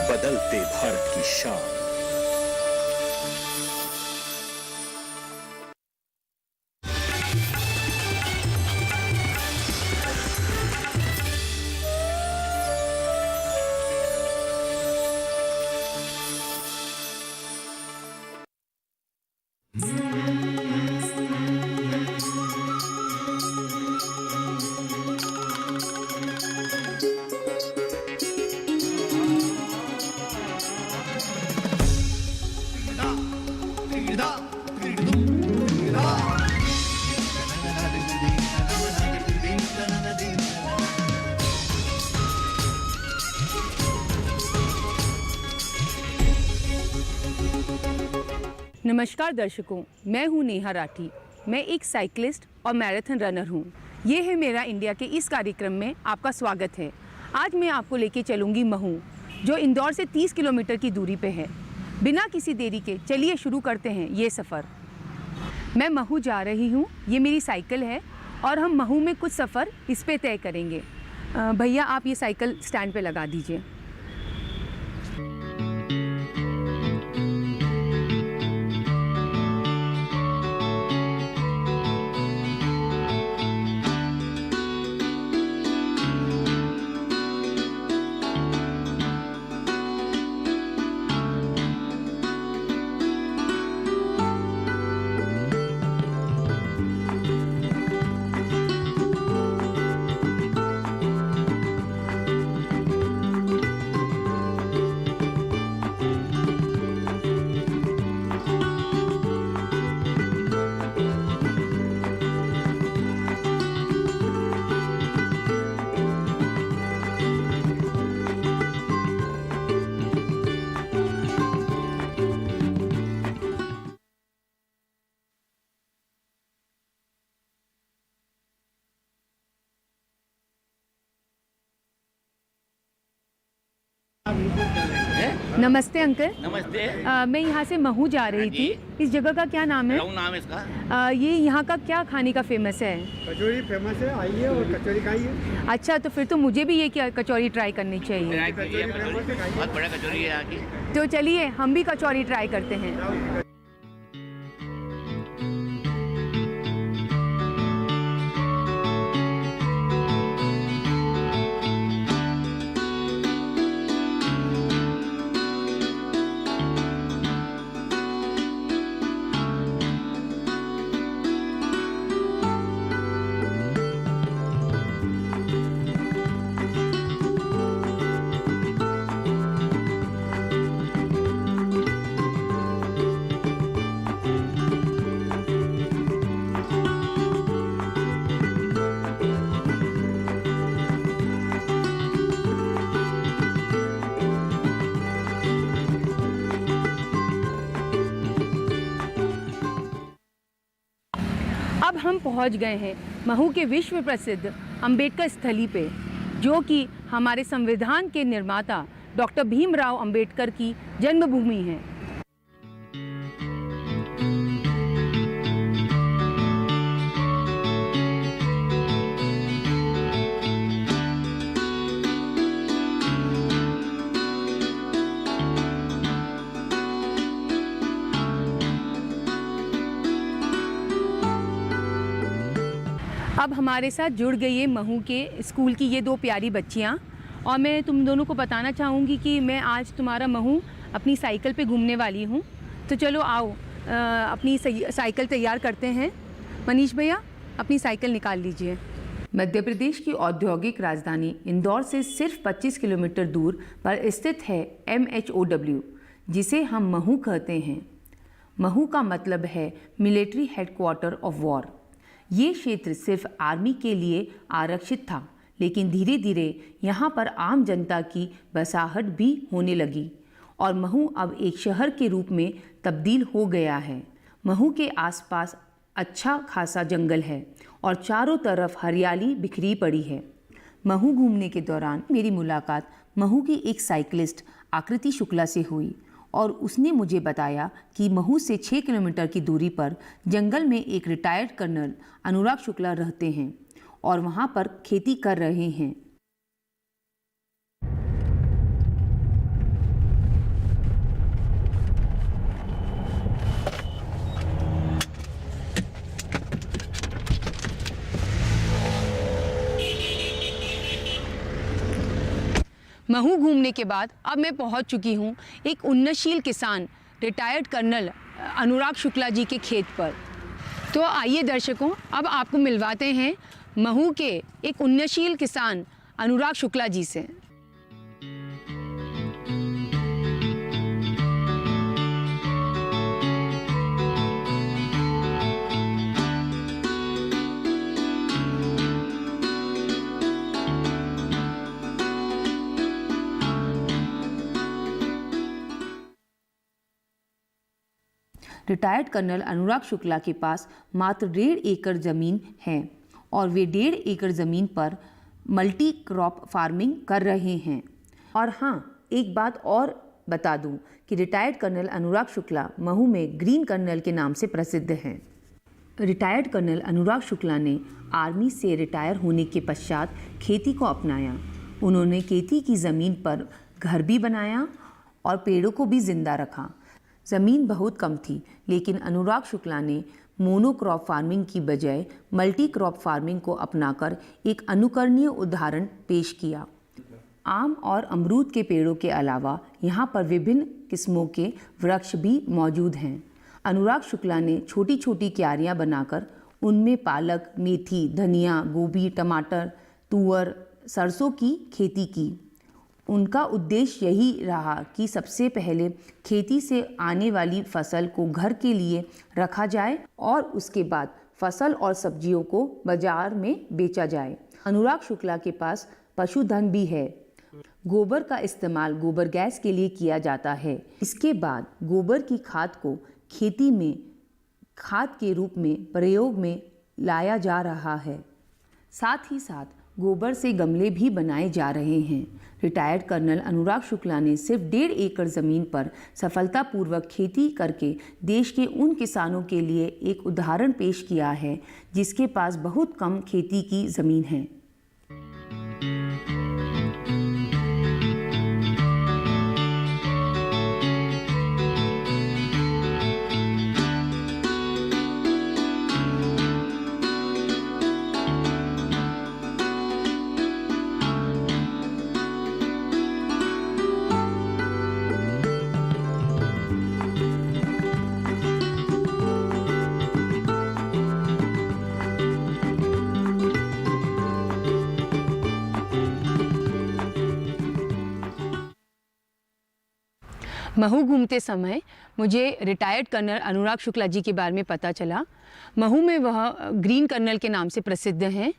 बदलते भारत की शान। नमस्कार दर्शकों, मैं हूं नेहा राठी। मैं एक साइकिलिस्ट और मैराथन रनर हूं। ये है मेरा इंडिया के इस कार्यक्रम में आपका स्वागत है। आज मैं आपको लेके चलूंगी महू, जो इंदौर से 30 किलोमीटर की दूरी पे है। बिना किसी देरी के चलिए शुरू करते हैं ये सफ़र। मैं महू जा रही हूं, ये मेरी साइकिल है और हम महू में कुछ सफ़र इस पे तय करेंगे। भैया आप ये साइकिल स्टैंड पे लगा दीजिए। नमस्ते अंकल। नमस्ते। मैं यहाँ से महू जा रही थी। इस जगह का क्या नाम है? नाम है इसका। ये यहाँ का क्या खाने का फेमस है? कचौरी फेमस है, आइए और कचौरी खाइए। अच्छा, तो फिर तो मुझे भी ये क्या कचौरी ट्राई करनी चाहिए। बहुत बड़ा कचौरी है यहाँ की। तो चलिए हम भी कचौरी ट्राई करते हैं। अब हम पहुंच गए हैं महू के विश्व प्रसिद्ध अंबेडकर स्थली पे, जो कि हमारे संविधान के निर्माता डॉक्टर भीमराव अंबेडकर की जन्मभूमि है। अब हमारे साथ जुड़ गई है महू के स्कूल की ये दो प्यारी बच्चियाँ, और मैं तुम दोनों को बताना चाहूँगी कि मैं आज तुम्हारा महू अपनी साइकिल पे घूमने वाली हूँ। तो चलो आओ अपनी साइकिल तैयार करते हैं। मनीष भैया अपनी साइकिल निकाल लीजिए। मध्य प्रदेश की औद्योगिक राजधानी इंदौर से सिर्फ 25 किलोमीटर दूर पर स्थित है MHOW, जिसे हम महू कहते हैं। महू का मतलब है मिलिट्री हेडक्वार्टर ऑफ वॉर। ये क्षेत्र सिर्फ आर्मी के लिए आरक्षित था, लेकिन धीरे धीरे यहाँ पर आम जनता की बसाहट भी होने लगी और महू अब एक शहर के रूप में तब्दील हो गया है। महू के आसपास अच्छा खासा जंगल है और चारों तरफ हरियाली बिखरी पड़ी है। महू घूमने के दौरान मेरी मुलाकात महू की एक साइकिलिस्ट आकृति शुक्ला से हुई और उसने मुझे बताया कि महू से 6 किलोमीटर की दूरी पर जंगल में एक रिटायर्ड कर्नल अनुराग शुक्ला रहते हैं और वहाँ पर खेती कर रहे हैं। महू घूमने के बाद अब मैं पहुंच चुकी हूं एक उन्नतशील किसान रिटायर्ड कर्नल अनुराग शुक्ला जी के खेत पर। तो आइए दर्शकों, अब आपको मिलवाते हैं महू के एक उन्नतशील किसान अनुराग शुक्ला जी से। रिटायर्ड कर्नल अनुराग शुक्ला के पास मात्र 1.5 एकड़ ज़मीन है और वे 1.5 एकड़ ज़मीन पर मल्टी क्रॉप फार्मिंग कर रहे हैं। और हाँ, एक बात और बता दूं कि रिटायर्ड कर्नल अनुराग शुक्ला महू में ग्रीन कर्नल के नाम से प्रसिद्ध हैं। रिटायर्ड कर्नल अनुराग शुक्ला ने आर्मी से रिटायर होने के पश्चात खेती को अपनाया। उन्होंने खेती की ज़मीन पर घर भी बनाया और पेड़ों को भी जिंदा रखा। ज़मीन बहुत कम थी, लेकिन अनुराग शुक्ला ने मोनोक्रॉप फार्मिंग की बजाय मल्टी क्रॉप फार्मिंग को अपनाकर एक अनुकरणीय उदाहरण पेश किया। आम और अमरूद के पेड़ों के अलावा यहाँ पर विभिन्न किस्मों के वृक्ष भी मौजूद हैं। अनुराग शुक्ला ने छोटी छोटी क्यारियाँ बनाकर उनमें पालक, मेथी, धनिया, गोभी, टमाटर, तुअर, सरसों की खेती की। उनका उद्देश्य यही रहा कि सबसे पहले खेती से आने वाली फसल को घर के लिए रखा जाए और उसके बाद फसल और सब्जियों को बाजार में बेचा जाए। अनुराग शुक्ला के पास पशुधन भी है। गोबर का इस्तेमाल गोबर गैस के लिए किया जाता है। इसके बाद गोबर की खाद को खेती में खाद के रूप में प्रयोग में लाया जा रहा है। साथ ही साथ गोबर से गमले भी बनाए जा रहे हैं। रिटायर्ड कर्नल अनुराग शुक्ला ने सिर्फ 1.5 एकड़ ज़मीन पर सफलतापूर्वक खेती करके देश के उन किसानों के लिए एक उदाहरण पेश किया है जिसके पास बहुत कम खेती की ज़मीन है। महू घूमते समय मुझे रिटायर्ड कर्नल अनुराग शुक्ला जी के बारे में पता चला। महू में वह ग्रीन कर्नल के नाम से प्रसिद्ध हैं।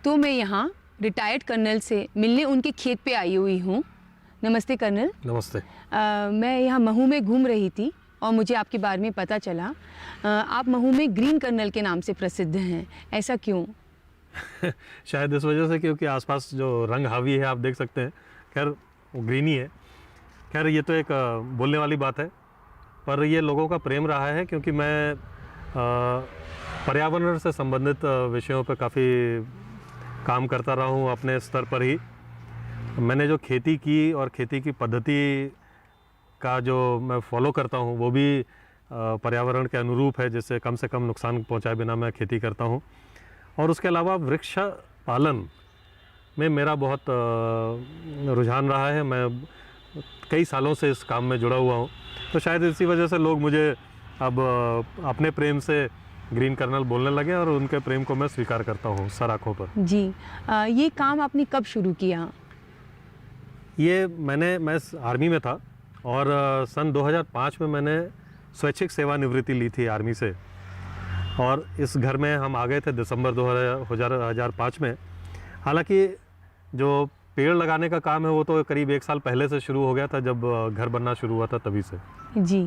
तो मैं यहाँ रिटायर्ड कर्नल से मिलने उनके खेत पे आई हुई हूँ। नमस्ते कर्नल। नमस्ते। मैं यहाँ महू में घूम रही थी और मुझे आपके बारे में पता चला। आप महू में ग्रीन कर्नल के नाम से प्रसिद्ध हैं, ऐसा क्यों? शायद इस वजह से क्योंकि आसपास जो रंग हावी है आप देख सकते हैं। खैर वो ग्रीन ही है। खैर ये तो एक बोलने वाली बात है, पर ये लोगों का प्रेम रहा है क्योंकि मैं पर्यावरण से संबंधित विषयों पर काफ़ी काम करता रहा हूँ। अपने स्तर पर ही मैंने जो खेती की और खेती की पद्धति का जो मैं फॉलो करता हूँ वो भी पर्यावरण के अनुरूप है, जिससे कम से कम नुकसान पहुँचाए बिना मैं खेती करता हूँ। और उसके अलावा वृक्ष पालन में मेरा बहुत रुझान रहा है। मैं कई सालों से इस काम में जुड़ा हुआ हूँ, तो शायद इसी वजह से लोग मुझे अब अपने प्रेम से ग्रीन कर्नल बोलने लगे और उनके प्रेम को मैं स्वीकार करता हूँ सर आँखों पर। जी, ये काम आपने कब शुरू किया? ये मैं आर्मी में था और सन 2005 में मैंने स्वैच्छिक सेवानिवृत्ति ली थी आर्मी से, और इस घर में हम आ गए थे दिसंबर 2005 में। हालांकि जो पेड़ लगाने का काम है वो तो करीब 1 साल पहले से शुरू हो गया था, जब घर बनना शुरू हुआ था तभी से। जी,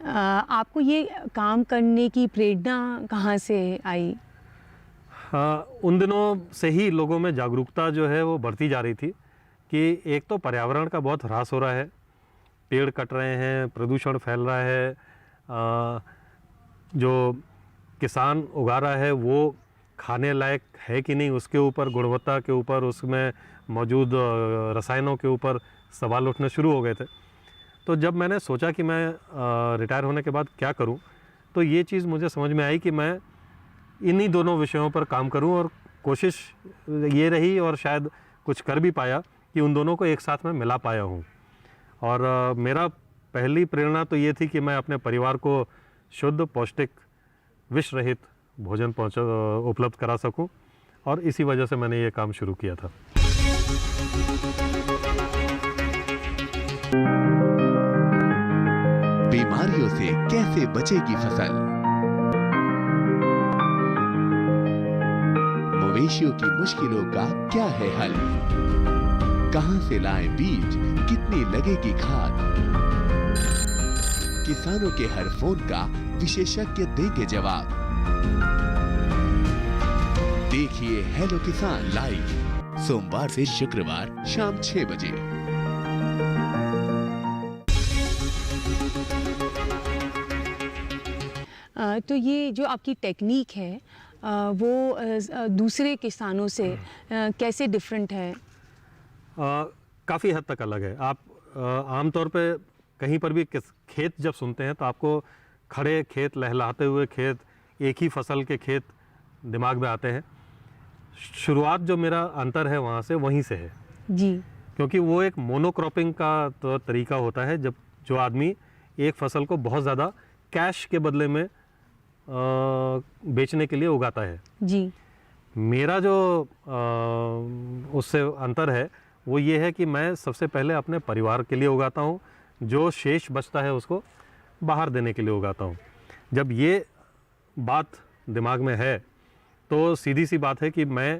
आपको ये काम करने की प्रेरणा कहाँ से आई? उन दिनों से ही लोगों में जागरूकता जो है वो बढ़ती जा रही थी कि एक तो पर्यावरण का बहुत ह्रास हो रहा है, पेड़ कट रहे हैं, प्रदूषण फैल रहा है, जो किसान उगा रहा है वो खाने लायक है कि नहीं, उसके ऊपर, गुणवत्ता के ऊपर, उसमें मौजूद रसायनों के ऊपर सवाल उठने शुरू हो गए थे। तो जब मैंने सोचा कि मैं रिटायर होने के बाद क्या करूं, तो ये चीज़ मुझे समझ में आई कि मैं इन्हीं दोनों विषयों पर काम करूं, और कोशिश ये रही और शायद कुछ कर भी पाया कि उन दोनों को एक साथ में मिला पाया हूँ। और मेरा पहली प्रेरणा तो ये थी कि मैं अपने परिवार को शुद्ध, पौष्टिक, विष रहित भोजन उपलब्ध करा सकूं, और इसी वजह से मैंने ये काम शुरू किया था। बीमारियों से कैसे बचेगी फसल? मवेशियों की मुश्किलों का क्या है हल? कहां से लाएं बीज, कितनी लगेगी खाद? किसानों के हर फोन का विशेषज्ञ देंगे जवाब। देखिए हेलो किसान लाइव सोमवार से शुक्रवार शाम 6 बजे। तो ये जो आपकी टेक्निक है वो दूसरे किसानों से कैसे डिफरेंट है? काफ़ी हद तक अलग है। आप आमतौर पे कहीं पर भी खेत जब सुनते हैं तो आपको खड़े खेत, लहलहाते हुए खेत, एक ही फसल के खेत दिमाग में आते हैं। शुरुआत जो मेरा अंतर है वहाँ से वहीं से है जी, क्योंकि वो एक मोनोक्रॉपिंग का तो तरीका होता है, जब जो आदमी एक फसल को बहुत ज़्यादा कैश के बदले में बेचने के लिए उगाता है। जी, मेरा जो उससे अंतर है वो ये है कि मैं सबसे पहले अपने परिवार के लिए उगाता हूँ, जो शेष बचता है उसको बाहर देने के लिए उगाता हूँ। जब ये बात दिमाग में है तो सीधी सी बात है कि मैं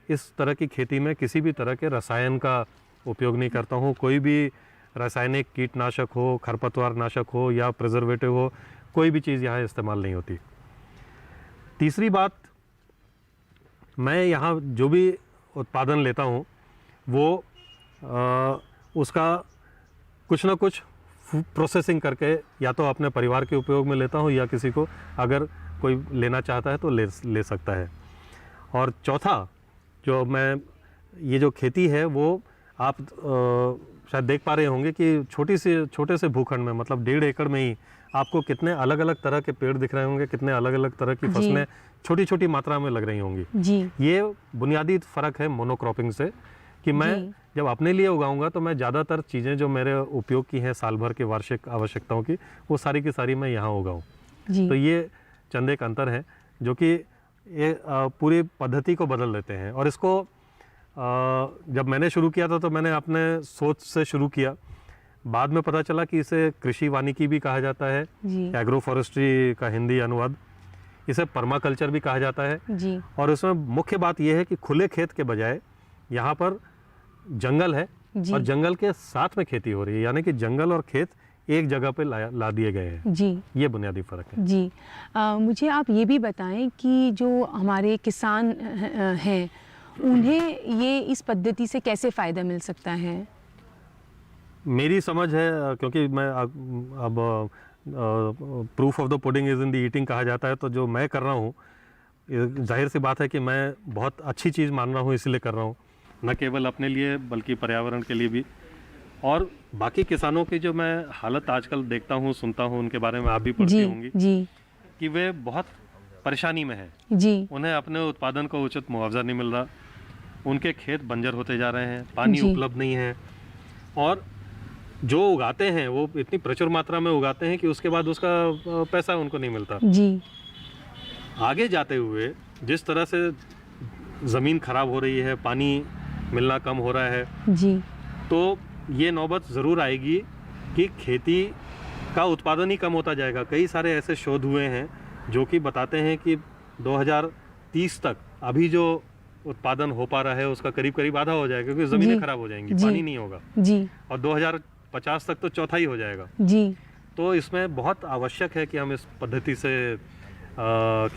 इस तरह की खेती में किसी भी तरह के रसायन का उपयोग नहीं करता हूँ। कोई भी रासायनिक कीटनाशक हो, खरपतवार नाशक हो या प्रिजर्वेटिव हो, कोई भी चीज़ यहाँ इस्तेमाल नहीं होती। तीसरी बात, मैं यहाँ जो भी उत्पादन लेता हूँ वो उसका कुछ ना कुछ प्रोसेसिंग करके या तो अपने परिवार के उपयोग में लेता हूँ या किसी को अगर कोई लेना चाहता है तो ले सकता है। और चौथा, जो मैं ये जो खेती है वो आप शायद देख पा रहे होंगे कि छोटे से भूखंड में, मतलब 1.5 एकड़ में ही आपको कितने अलग अलग तरह के पेड़ दिख रहे होंगे, कितने अलग अलग तरह की फसलें छोटी छोटी मात्रा में लग रही होंगी जी। ये बुनियादी फ़र्क है मोनोक्रॉपिंग से, कि मैं जब अपने लिए उगाऊंगा तो मैं ज़्यादातर चीज़ें जो मेरे उपयोग की हैं साल भर के वार्षिक आवश्यकताओं की, वो सारी की सारी मैं यहाँ उगाऊँ। तो ये चंद एक अंतर है जो कि ये पूरी पद्धति को बदल देते हैं। और इसको जब मैंने शुरू किया था तो मैंने अपने सोच से शुरू किया, बाद में पता चला कि इसे कृषि वानिकी भी कहा जाता है, एग्रो फॉरेस्ट्री का हिंदी अनुवाद, इसे पर्माकल्चर भी कहा जाता है जी। और इसमें मुख्य बात यह है कि खुले खेत के बजाय यहाँ पर जंगल है और जंगल के साथ में खेती हो रही है, यानी कि जंगल और खेत एक जगह पे ला दिए गए हैं जी। ये बुनियादी फ़र्क है जी। मुझे आप ये भी बताएं कि जो हमारे किसान हैं उन्हें ये इस पद्धति से कैसे फ़ायदा मिल सकता है? मेरी समझ है, क्योंकि मैं अब proof of the pudding is in the eating कहा जाता है, तो जो मैं कर रहा हूँ जाहिर सी बात है कि मैं बहुत अच्छी चीज़ मान रहा हूँ, इसलिए कर रहा हूँ, न केवल अपने लिए बल्कि पर्यावरण के लिए भी। और बाकी किसानों की जो मैं हालत आजकल देखता हूँ, सुनता हूँ, उनके बारे में आप भी पढ़ती होंगी कि वे बहुत परेशानी में हैं जी। उन्हें अपने उत्पादन का उचित मुआवजा नहीं मिल रहा, उनके खेत बंजर होते जा रहे हैं, पानी उपलब्ध नहीं है, और जो उगाते हैं वो इतनी प्रचुर मात्रा में उगाते हैं कि उसके बाद उसका पैसा उनको नहीं मिलता जी। आगे जाते हुए जिस तरह से ज़मीन खराब हो रही है, पानी मिलना कम हो रहा है जी, तो ये नौबत ज़रूर आएगी कि खेती का उत्पादन ही कम होता जाएगा। कई सारे ऐसे शोध हुए हैं जो कि बताते हैं कि 2030 तक अभी जो उत्पादन हो पा रहा है उसका करीब करीब आधा हो जाएगा, क्योंकि ज़मीनें खराब हो जाएंगी, पानी नहीं होगा जी, और 2050 तक तो चौथा ही हो जाएगा जी। तो इसमें बहुत आवश्यक है कि हम इस पद्धति से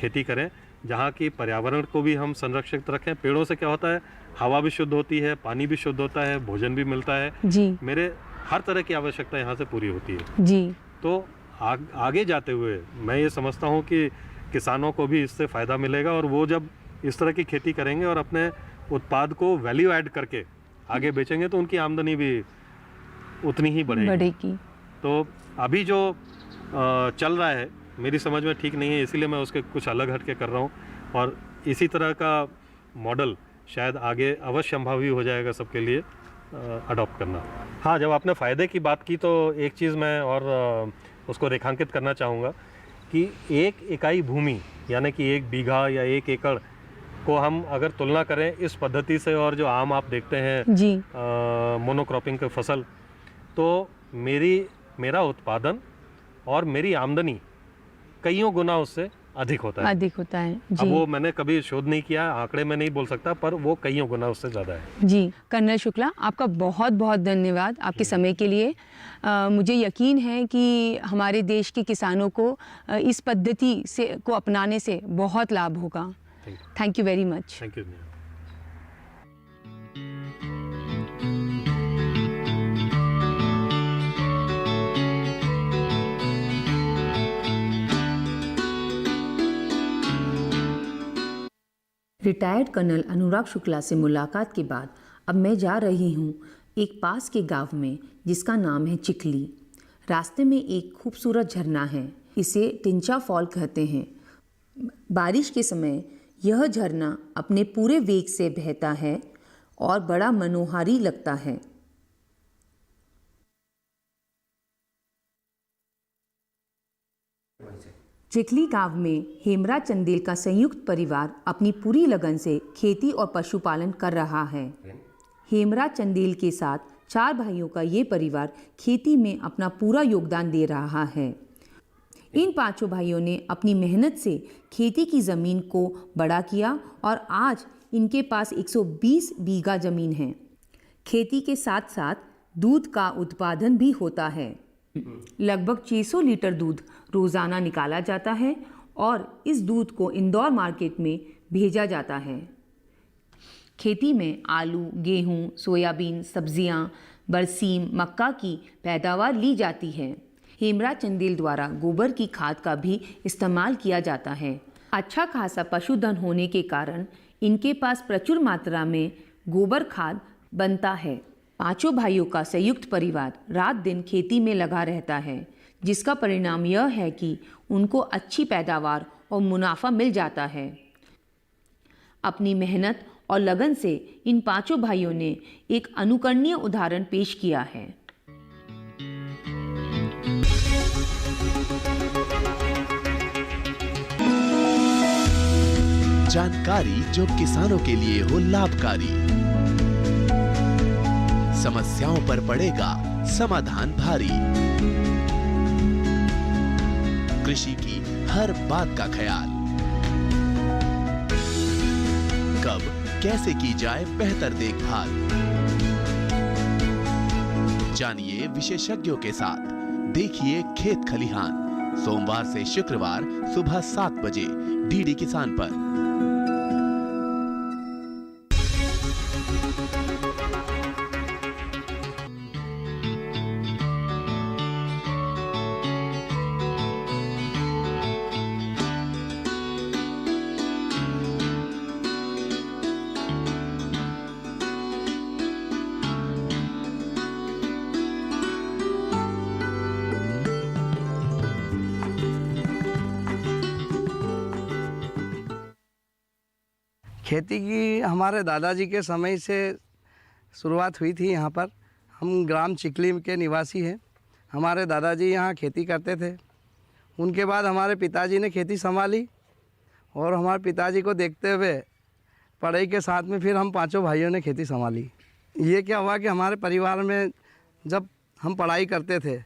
खेती करें जहाँ की पर्यावरण को भी हम संरक्षित रखें। पेड़ों से क्या होता है, हवा भी शुद्ध होती है, पानी भी शुद्ध होता है, भोजन भी मिलता है जी। मेरे हर तरह की आवश्यकता यहाँ से पूरी होती है जी। तो आगे जाते हुए मैं ये समझता हूँ कि किसानों को भी इससे फ़ायदा मिलेगा, और वो जब इस तरह की खेती करेंगे और अपने उत्पाद को वैल्यू ऐड करके आगे बेचेंगे तो उनकी आमदनी भी उतनी ही बढ़ेगी। तो अभी जो चल रहा है मेरी समझ में ठीक नहीं है, इसीलिए मैं उसके कुछ अलग हट के कर रहा हूँ, और इसी तरह का मॉडल शायद आगे अवश्य संभावी हो जाएगा सबके लिए, अडॉप्ट करना। हाँ, जब आपने फ़ायदे की बात की तो एक चीज़ मैं और उसको रेखांकित करना चाहूँगा कि 1 इकाई भूमि यानी कि 1 बीघा या 1 एकड़ को हम अगर तुलना करें इस पद्धति से और जो आम आप देखते हैं जी मोनोक्रॉपिंग की फसल, तो मेरा उत्पादन और मेरी आमदनी कईयों गुना उससे अधिक होता है। जी। अब वो मैंने कभी शोध नहीं किया, आंकड़े में नहीं बोल सकता, पर वो कईयों गुना उससे ज़्यादा है। जी कर्नल शुक्ला, आपका बहुत बहुत धन्यवाद आपके समय के लिए। मुझे यकीन है कि हमारे देश के किसानों को इस पद्धति को अपनाने से बहुत लाभ होगा। Thank you very much. Thank you. Retired colonel Anurag Shukla से मुलाकात के बाद अब मैं जा रही हूँ एक पास के गांव में जिसका नाम है चिखली। रास्ते में एक खूबसूरत झरना है, इसे टिंचा फॉल कहते हैं। बारिश के समय यह झरना अपने पूरे वेग से बहता है और बड़ा मनोहारी लगता है। चिखली गांव में हेमराज चंदेल का संयुक्त परिवार अपनी पूरी लगन से खेती और पशुपालन कर रहा है। हेमराज चंदेल के साथ 4 भाइयों का ये परिवार खेती में अपना पूरा योगदान दे रहा है। इन 5 भाइयों ने अपनी मेहनत से खेती की ज़मीन को बड़ा किया और आज इनके पास 120 बीघा ज़मीन है। खेती के साथ साथ दूध का उत्पादन भी होता है। लगभग 600 लीटर दूध रोज़ाना निकाला जाता है और इस दूध को इंदौर मार्केट में भेजा जाता है। खेती में आलू, गेहूं, सोयाबीन, सब्जियां, बरसीम, मक्का की पैदावार ली जाती है। हेमराज चंदेल द्वारा गोबर की खाद का भी इस्तेमाल किया जाता है। अच्छा खासा पशुधन होने के कारण इनके पास प्रचुर मात्रा में गोबर खाद बनता है। 5 भाइयों का संयुक्त परिवार रात दिन खेती में लगा रहता है, जिसका परिणाम यह है कि उनको अच्छी पैदावार और मुनाफा मिल जाता है। अपनी मेहनत और लगन से इन 5 भाइयों ने एक अनुकरणीय उदाहरण पेश किया है। जानकारी जो किसानों के लिए हो लाभकारी, समस्याओं पर पड़ेगा समाधान भारी, कृषि की हर बात का ख्याल, कब कैसे की जाए बेहतर देखभाल। जानिए विशेषज्ञों के साथ, देखिए खेत खलिहान, सोमवार से शुक्रवार सुबह 7 बजे डीडी किसान पर। खेती की हमारे दादाजी के समय से शुरुआत हुई थी। यहाँ पर हम ग्राम चिखली के निवासी हैं। हमारे दादाजी यहाँ खेती करते थे। उनके बाद हमारे पिताजी ने खेती संभाली और हमारे पिताजी को देखते हुए पढ़ाई के साथ में फिर हम 5 भाइयों ने खेती संभाली। ये क्या हुआ कि हमारे परिवार में जब हम पढ़ाई करते थे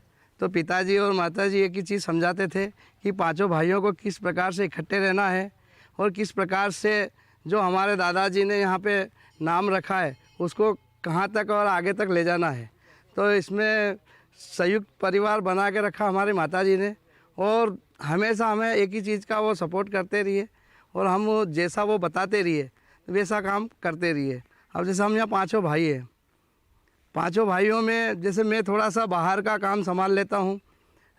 तो पिताजी और माताजी एक ही चीज़ समझाते थे कि 5 भाइयों को किस प्रकार से इकट्ठे रहना है और किस प्रकार से जो हमारे दादाजी ने यहाँ पे नाम रखा है उसको कहाँ तक और आगे तक ले जाना है। तो इसमें संयुक्त परिवार बना के रखा हमारे माताजी ने और हमेशा हमें एक ही चीज़ का वो सपोर्ट करते रहिए और हम जैसा वो बताते रहिए वैसा काम करते रहिए। अब जैसे हम यहाँ 5 भाई हैं, 5 भाइयों में जैसे मैं थोड़ा सा बाहर का काम संभाल लेता हूँ,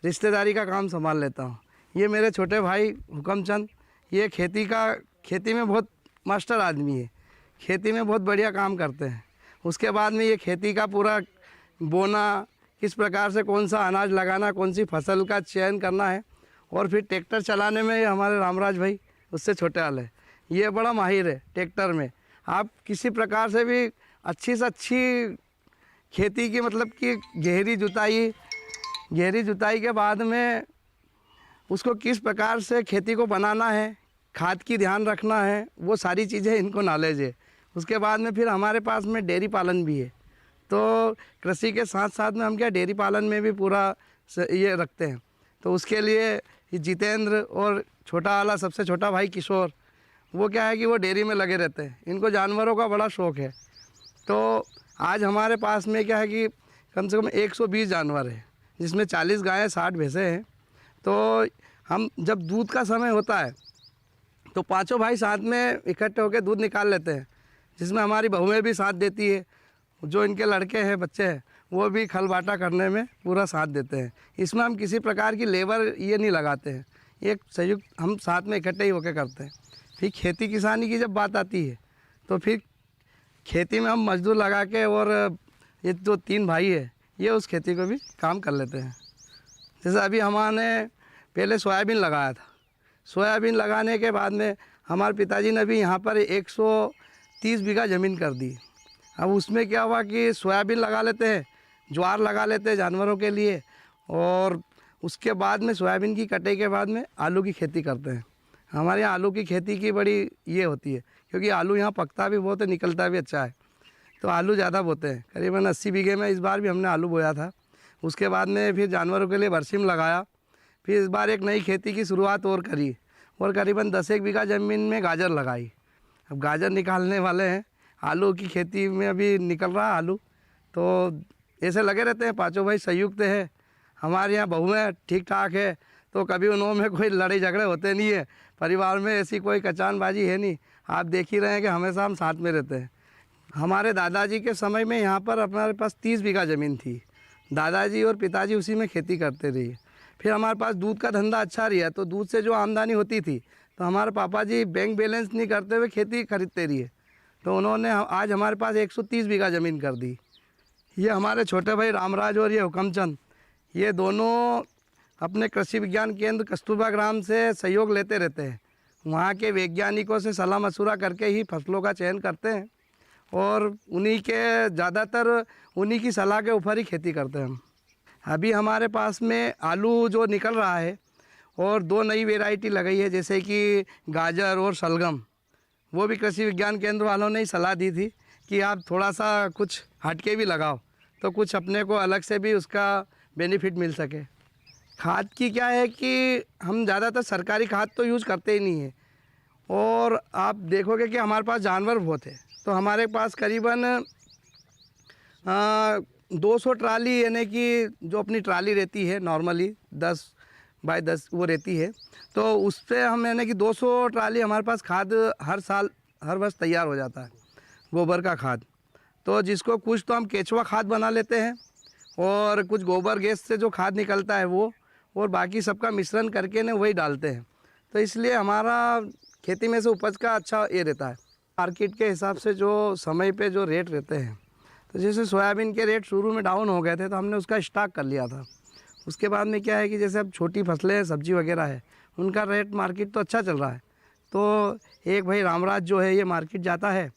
रिश्तेदारी का काम संभाल लेता हूँ। ये मेरे छोटे भाई हुकमचंद, ये खेती में बहुत मास्टर आदमी है, खेती में बहुत बढ़िया काम करते हैं। उसके बाद में ये खेती का पूरा बोना, किस प्रकार से कौन सा अनाज लगाना, कौन सी फसल का चयन करना है और फिर ट्रैक्टर चलाने में हमारे रामराज भाई उससे छोटे वाले, ये बड़ा माहिर है ट्रैक्टर में। आप किसी प्रकार से भी अच्छी से अच्छी खेती की मतलब कि गहरी जुताई के बाद में उसको किस प्रकार से खेती को बनाना है, खाद की ध्यान रखना है, वो सारी चीज़ें इनको नॉलेज है। उसके बाद में फिर हमारे पास में डेयरी पालन भी है, तो कृषि के साथ साथ में हम क्या डेयरी पालन में भी पूरा ये रखते हैं। तो उसके लिए ये जितेंद्र और छोटा वाला सबसे छोटा भाई किशोर, वो क्या है कि वो डेयरी में लगे रहते हैं, इनको जानवरों का बड़ा शौक़ है। तो आज हमारे पास में क्या है कि कम से कम 120 जानवर है, जिसमें 40 गायें 60 भैंसें हैं। तो हम जब दूध का समय होता है तो पांचों भाई साथ में इकट्ठे होकर दूध निकाल लेते हैं, जिसमें हमारी बहुएं भी साथ देती है, जो इनके लड़के हैं बच्चे हैं वो भी खल बाटा करने में पूरा साथ देते हैं। इसमें हम किसी प्रकार की लेबर ये नहीं लगाते हैं, एक संयुक्त हम साथ में इकट्ठे ही होकर करते हैं। फिर खेती किसानी की जब बात आती है तो फिर खेती में हम मजदूर लगा के, और ये जो 3 भाई है ये उस खेती को भी काम कर लेते हैं। जैसे अभी हमने पहले सोयाबीन लगाया था, सोयाबीन लगाने के बाद में हमारे पिताजी ने भी यहाँ पर 130 बीघा ज़मीन कर दी। अब उसमें क्या हुआ कि सोयाबीन लगा लेते हैं, ज्वार लगा लेते हैं जानवरों के लिए, और उसके बाद में सोयाबीन की कटाई के बाद में आलू की खेती करते हैं। हमारे यहाँ आलू की खेती की बड़ी ये होती है, क्योंकि आलू यहाँ पकता भी बहुत है, निकलता भी अच्छा है, तो आलू ज़्यादा बोते हैं। करीबन 80 बीघे में इस बार भी हमने आलू बोया था। उसके बाद में फिर जानवरों के लिए बरसीम लगाया। फिर इस बार एक नई खेती की शुरुआत और करी, और करीबन 10 बीघा ज़मीन में गाजर लगाई। अब गाजर निकालने वाले हैं, आलू की खेती में अभी निकल रहा है आलू। तो ऐसे लगे रहते हैं, पाँचों भाई संयुक्त है। हमारे यहाँ बहुएं ठीक ठाक है, तो कभी उन्होंने कोई लड़ाई झगड़े होते नहीं है, परिवार में ऐसी कोई कचानबाजी है नहीं। आप देख ही रहे हैं कि हमेशा हम साथ में रहते हैं। हमारे दादाजी के समय में यहाँ पर हमारे पास 30 बीघा ज़मीन थी, दादाजी और पिताजी उसी में खेती करते रहे। फिर हमारे पास दूध का धंधा अच्छा रहा, तो दूध से जो आमदनी होती थी तो हमारे पापा जी बैंक बैलेंस नहीं करते हुए खेती खरीदते रहिए, तो उन्होंने आज हमारे पास 130 बीघा ज़मीन कर दी। ये हमारे छोटे भाई रामराज और ये हुकमचंद, ये दोनों अपने कृषि विज्ञान केंद्र कस्तूरबा ग्राम से सहयोग लेते रहते हैं। वहाँ के वैज्ञानिकों से सलाह मशुरा करके ही फसलों का चयन करते हैं, और उन्हीं के ज़्यादातर उन्हीं की सलाह के ऊपर ही खेती करते हैं हम। अभी हमारे पास में आलू जो निकल रहा है, और 2 नई वेराइटी लगाई है, जैसे कि गाजर और शलगम। वो भी कृषि विज्ञान केंद्र वालों ने ही सलाह दी थी कि आप थोड़ा सा कुछ हटके भी लगाओ, तो कुछ अपने को अलग से भी उसका बेनिफिट मिल सके। खाद की क्या है कि हम ज़्यादातर सरकारी खाद तो यूज़ करते ही नहीं है, और आप देखोगे कि हमारे पास जानवर बहुत है, तो हमारे पास करीबन 200 ट्राली, यानी कि जो अपनी ट्राली रहती है नॉर्मली 10 बाय 10 वो रहती है, तो उस पर हम यानी कि 200 ट्राली हमारे पास खाद हर वर्ष तैयार हो जाता है, गोबर का खाद। तो जिसको कुछ तो हम केचुआ खाद बना लेते हैं, और कुछ गोबर गैस से जो खाद निकलता है वो, और बाकी सबका मिश्रण करके ने वही डालते हैं। तो इसलिए हमारा खेती में से उपज का अच्छा ये रहता है। मार्केट के हिसाब से जो समय पे जो रेट रहते हैं, तो जैसे सोयाबीन के रेट शुरू में डाउन हो गए थे, तो हमने उसका स्टॉक कर लिया था। उसके बाद में क्या है कि जैसे अब छोटी फसलें हैं, सब्जी वगैरह है, उनका रेट मार्केट तो अच्छा चल रहा है। तो एक भाई रामराज जो है ये मार्केट जाता है,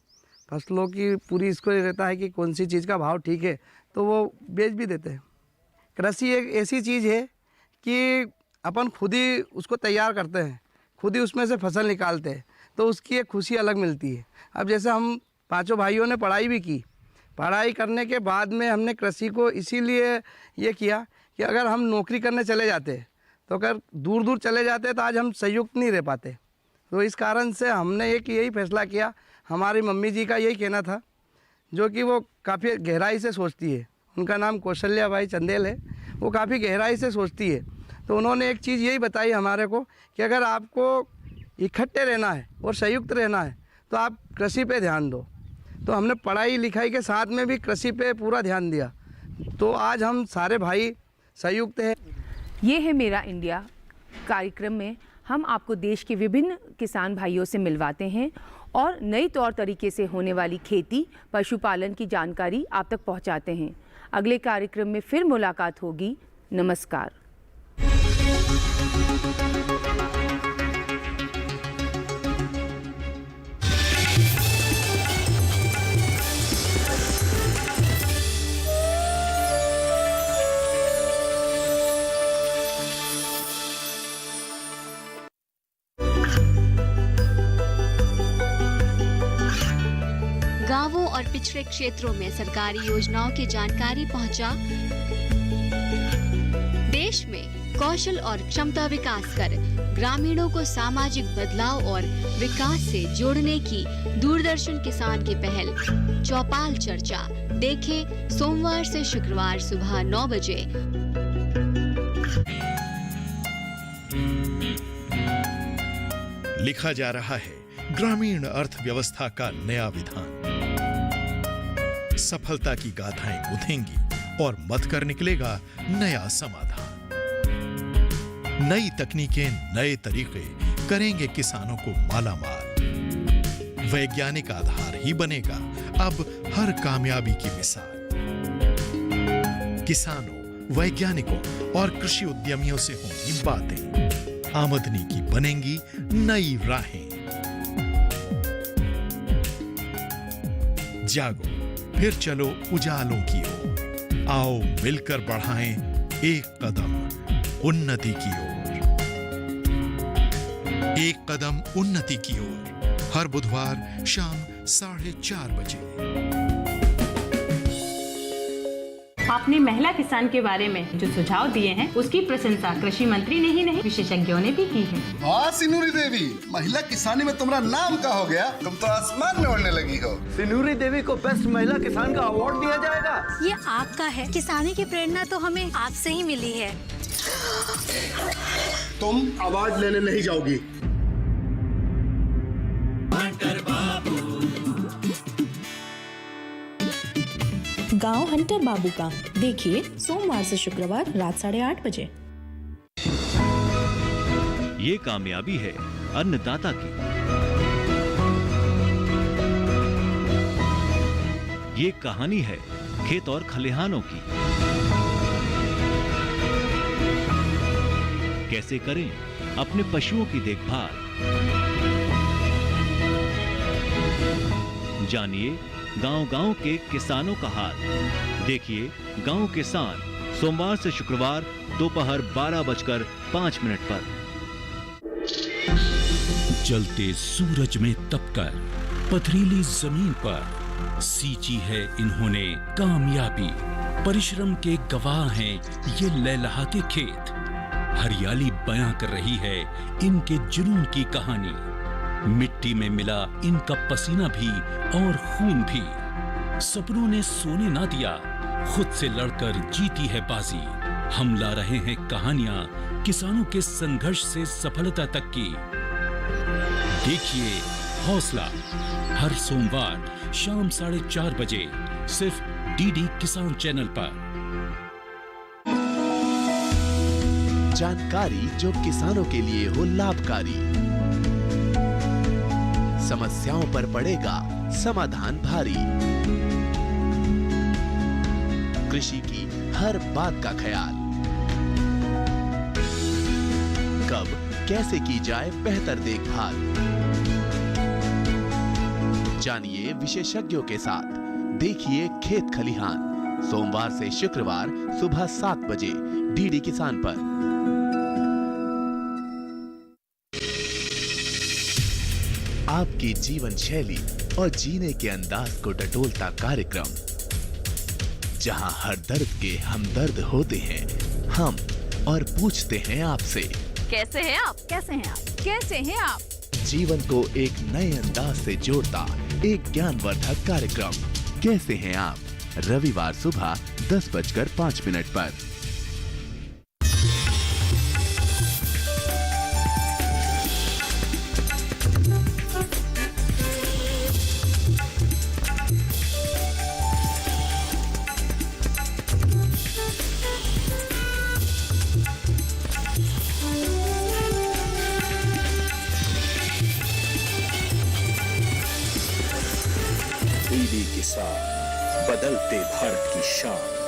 फसलों की पूरी इसको रहता है कि कौन सी चीज़ का भाव ठीक है, तो वो बेच भी देते हैं। कृषि एक ऐसी चीज़ है कि अपन खुद ही उसको तैयार करते हैं, खुद ही उसमें से फसल निकालते हैं, तो उसकी एक खुशी अलग मिलती है। अब जैसे हम पांचों भाइयों ने पढ़ाई भी की, पढ़ाई करने के बाद में हमने कृषि को इसीलिए ये किया कि अगर हम नौकरी करने चले जाते, तो अगर दूर दूर चले जाते तो आज हम संयुक्त नहीं रह पाते। तो इस कारण से हमने यही फैसला किया। हमारी मम्मी जी का यही कहना था, जो कि वो काफ़ी गहराई से सोचती है, उनका नाम कौशल्या बाई चंदेल है, वो काफ़ी गहराई से सोचती है। तो उन्होंने एक चीज़ यही बताई हमारे को कि अगर आपको इकट्ठे रहना है और संयुक्त रहना है तो आप कृषि पे ध्यान दो। तो हमने पढ़ाई लिखाई के साथ में भी कृषि पे पूरा ध्यान दिया, तो आज हम सारे भाई संयुक्त हैं। ये है मेरा इंडिया कार्यक्रम में हम आपको देश के विभिन्न किसान भाइयों से मिलवाते हैं और नई तौर तरीके से होने वाली खेती, पशुपालन की जानकारी आप तक पहुंचाते हैं। अगले कार्यक्रम में फिर मुलाकात होगी। नमस्कार। और पिछड़े क्षेत्रों में सरकारी योजनाओं की जानकारी पहुंचा। देश में कौशल और क्षमता विकास कर ग्रामीणों को सामाजिक बदलाव और विकास से जोड़ने की दूरदर्शन किसान की पहल चौपाल चर्चा देखें सोमवार से शुक्रवार सुबह 9 बजे। लिखा जा रहा है ग्रामीण अर्थव्यवस्था का नया विधान। सफलता की गाथाएं गुथेंगी और मत कर निकलेगा नया समाधान। नई तकनीकें, नए तरीके करेंगे किसानों को मालामाल। वैज्ञानिक आधार ही बनेगा अब हर कामयाबी की मिसाल। किसानों, वैज्ञानिकों और कृषि उद्यमियों से होंगी बातें। आमदनी की बनेंगी नई राहें। जागो, फिर चलो उजालों की ओर। आओ मिलकर बढ़ाएं एक कदम उन्नति की ओर। एक कदम उन्नति की ओर, हर बुधवार शाम 4:30 बजे। आपने महिला किसान के बारे में जो सुझाव दिए हैं उसकी प्रशंसा कृषि मंत्री ने ही नहीं विशेषज्ञों ने भी की है। वाह सिनूरी देवी, महिला किसानी में तुम्हारा नाम का हो गया, तुम तो आसमान में उड़ने लगी हो। सिनूरी देवी को बेस्ट महिला किसान का अवार्ड दिया जाएगा। ये आपका है। किसानी की प्रेरणा तो हमें आपसे ही मिली है। तुम अवार्ड लेने नहीं जाओगी। गांव हंटर बाबू का देखिए सोमवार से शुक्रवार रात 8:30 बजे। ये कामयाबी है अन्नदाता की। ये कहानी है खेत और खलिहानों की। कैसे करें अपने पशुओं की देखभाल, जानिए गांव-गांव के किसानों का हाल। देखिए गांव किसान सोमवार से शुक्रवार दोपहर 12:05 पर। जलते सूरज में तपकर पथरीली जमीन पर सींची है इन्होंने कामयाबी। परिश्रम के गवाह हैं ये लहलहाते खेत। हरियाली बयां कर रही है इनके जुनून की कहानी। मिट्टी में मिला इनका पसीना भी और खून भी। सपनों ने सोने ना दिया, खुद से लड़कर जीती है बाजी। हम ला रहे हैं कहानियां किसानों के संघर्ष से सफलता तक की। देखिए हौसला हर सोमवार शाम 4:30 बजे सिर्फ डीडी किसान चैनल पर। जानकारी जो किसानों के लिए हो लाभकारी। समस्याओं पर पड़ेगा समाधान भारी। कृषि की हर बात का ख्याल। कब कैसे की जाए बेहतर देखभाल, जानिए विशेषज्ञों के साथ। देखिए खेत खलिहान सोमवार से शुक्रवार सुबह 7 बजे डीडी किसान पर। आपकी जीवन शैली और जीने के अंदाज को टटोलता कार्यक्रम, जहां हर दर्द के हमदर्द होते हैं हम और पूछते हैं आपसे कैसे हैं आप? कैसे हैं आप? कैसे हैं आप? जीवन को एक नए अंदाज से जोड़ता एक ज्ञानवर्धक कार्यक्रम कैसे हैं आप, रविवार सुबह 10:05 पर। डीडी किसान, बदलते भारत की शान।